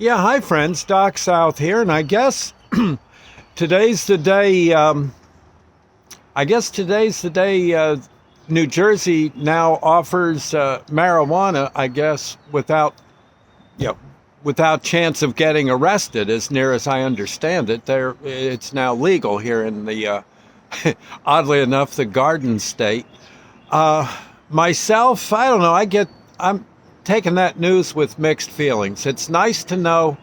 Yeah, hi friends, Doc South here, and I guess today's the day. New Jersey now offers marijuana. I guess you know, without chance of getting arrested, as near as I understand it. It's now legal here in the oddly enough, the Garden State. Myself, I don't know. I'm taking that news with mixed feelings. It's nice to know.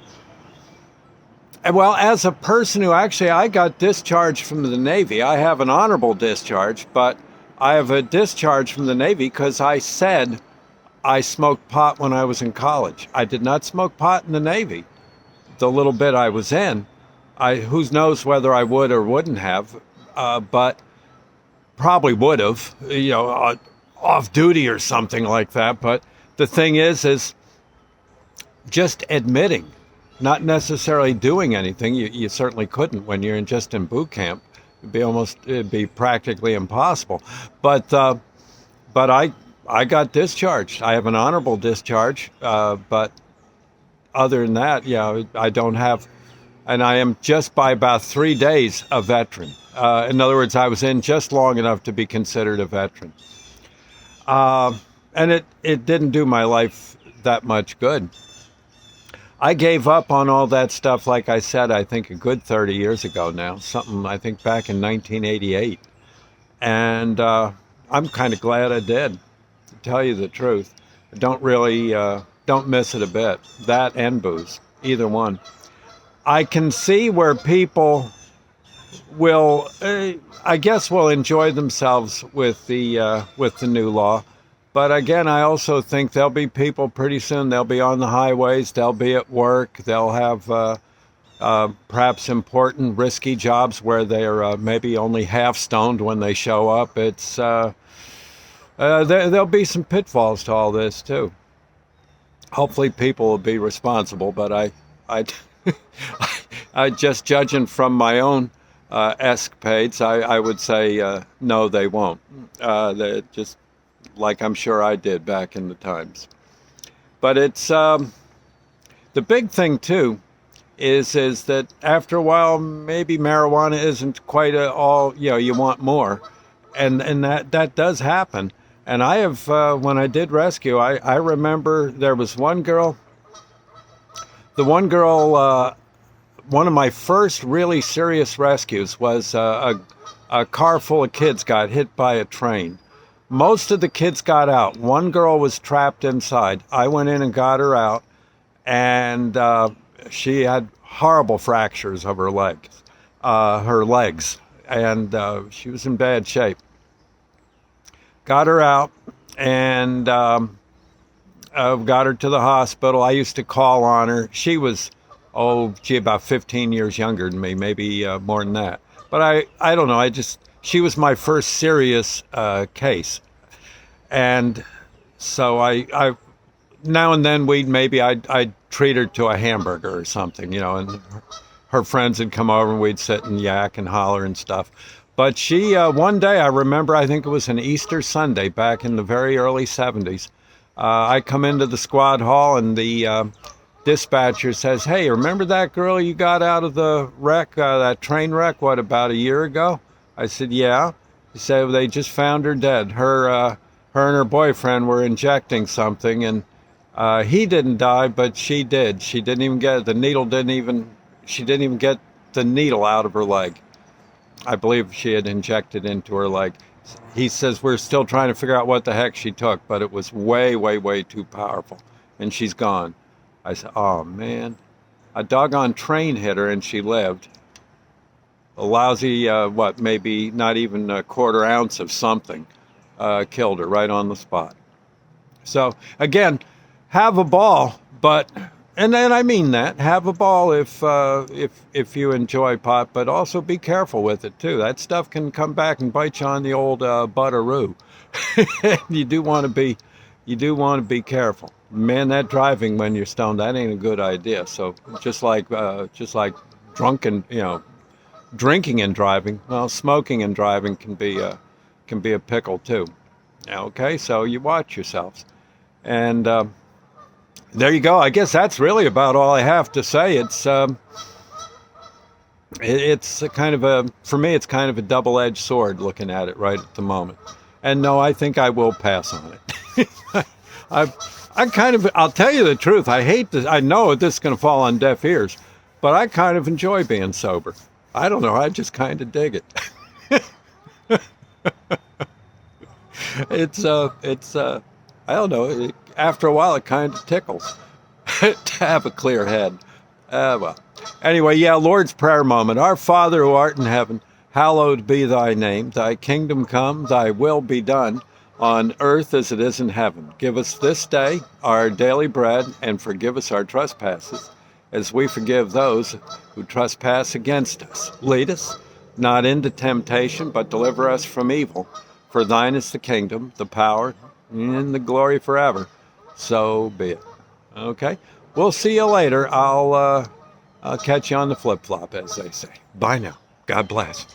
Well, as a person who actually I got discharged from the Navy, I have an honorable discharge, but I have a discharge from the Navy because I said I smoked pot when I was in college. I did not smoke pot in the Navy. The little bit I was in, who knows whether I would or wouldn't have, but probably would have, off duty or something like that. But the thing is just admitting, not necessarily doing anything. You certainly couldn't when you're just in boot camp. It'd be practically impossible. But I got discharged. I have an honorable discharge. But other than that, I don't have, and I am just by about 3 days a veteran. In other words, I was in just long enough to be considered a veteran. And it didn't do my life that much good. I gave up on all that stuff, like I said, I think a good 30 years ago now, something I think back in 1988. And I'm kind of glad I did, to tell you the truth. I don't miss it a bit, that and booze, either one. I can see where people will, I guess, will enjoy themselves with the new law. But again, I also think there'll be people pretty soon. They'll be on the highways. They'll be at work. They'll have perhaps important, risky jobs where they're maybe only half stoned when they show up. There'll be some pitfalls to all this too. Hopefully, people will be responsible. But I just judging from my own escapades, I would say no, they won't. They just like I'm sure I did back in the times. But it's the big thing too is that after a while maybe marijuana isn't quite all you want more, and that does happen. And I have when I did rescue, I remember there was one girl. One of my first really serious rescues was a car full of kids got hit by a train. Most of the kids got out. One girl was trapped inside. I went in and got her out, and she had horrible fractures of her legs, and she was in bad shape. Got her out, and got her to the hospital. I used to call on her. She was, about 15 years younger than me, maybe more than that. But I don't know. She was my first serious case. And so I now and then I'd treat her to a hamburger or something, and her friends would come over and we'd sit and yak and holler and stuff. But she, one day I remember, I think it was an Easter Sunday back in the very early 70s. I come into the squad hall and the dispatcher says, "Hey, remember that girl you got out of the wreck, that train wreck, about a year ago?" I said, "Yeah." He said, "Well, they just found her dead. Her and her boyfriend were injecting something, and he didn't die, but she did. She didn't even get she didn't even get the needle out of her leg. I believe she had injected into her leg." He says, "We're still trying to figure out what the heck she took, but it was way, way, way too powerful, and she's gone." I said, "Oh, man, a doggone train hit her and she lived. A lousy, maybe not even a quarter ounce of something killed her right on the spot." So, again, have a ball, and then I mean that, have a ball if you enjoy pot, but also be careful with it, too. That stuff can come back and bite you on the old butteroo. You do want to be careful. Man, that driving when you're stoned, that ain't a good idea. So just like drunken, drinking and driving, well, smoking and driving can be a pickle too. Okay, so you watch yourselves. And there you go. I guess that's really about all I have to say. It's a kind of for me, it's kind of a double-edged sword looking at it right at the moment. And no, I think I will pass on it. I'll tell you the truth. I hate this. I know this is going to fall on deaf ears, but I kind of enjoy being sober. I don't know. I just kind of dig it. I don't know. After a while, it kind of tickles to have a clear head. Well, anyway, yeah, Lord's Prayer moment. Our Father who art in heaven, hallowed be thy name. Thy kingdom come, thy will be done, on earth as it is in heaven. Give us this day our daily bread, and forgive us our trespasses, as we forgive those who trespass against us. Lead us not into temptation, but deliver us from evil. For thine is the kingdom, the power, and the glory forever. So be it. Okay? We'll see you later. I'll catch you on the flip-flop, as they say. Bye now. God bless.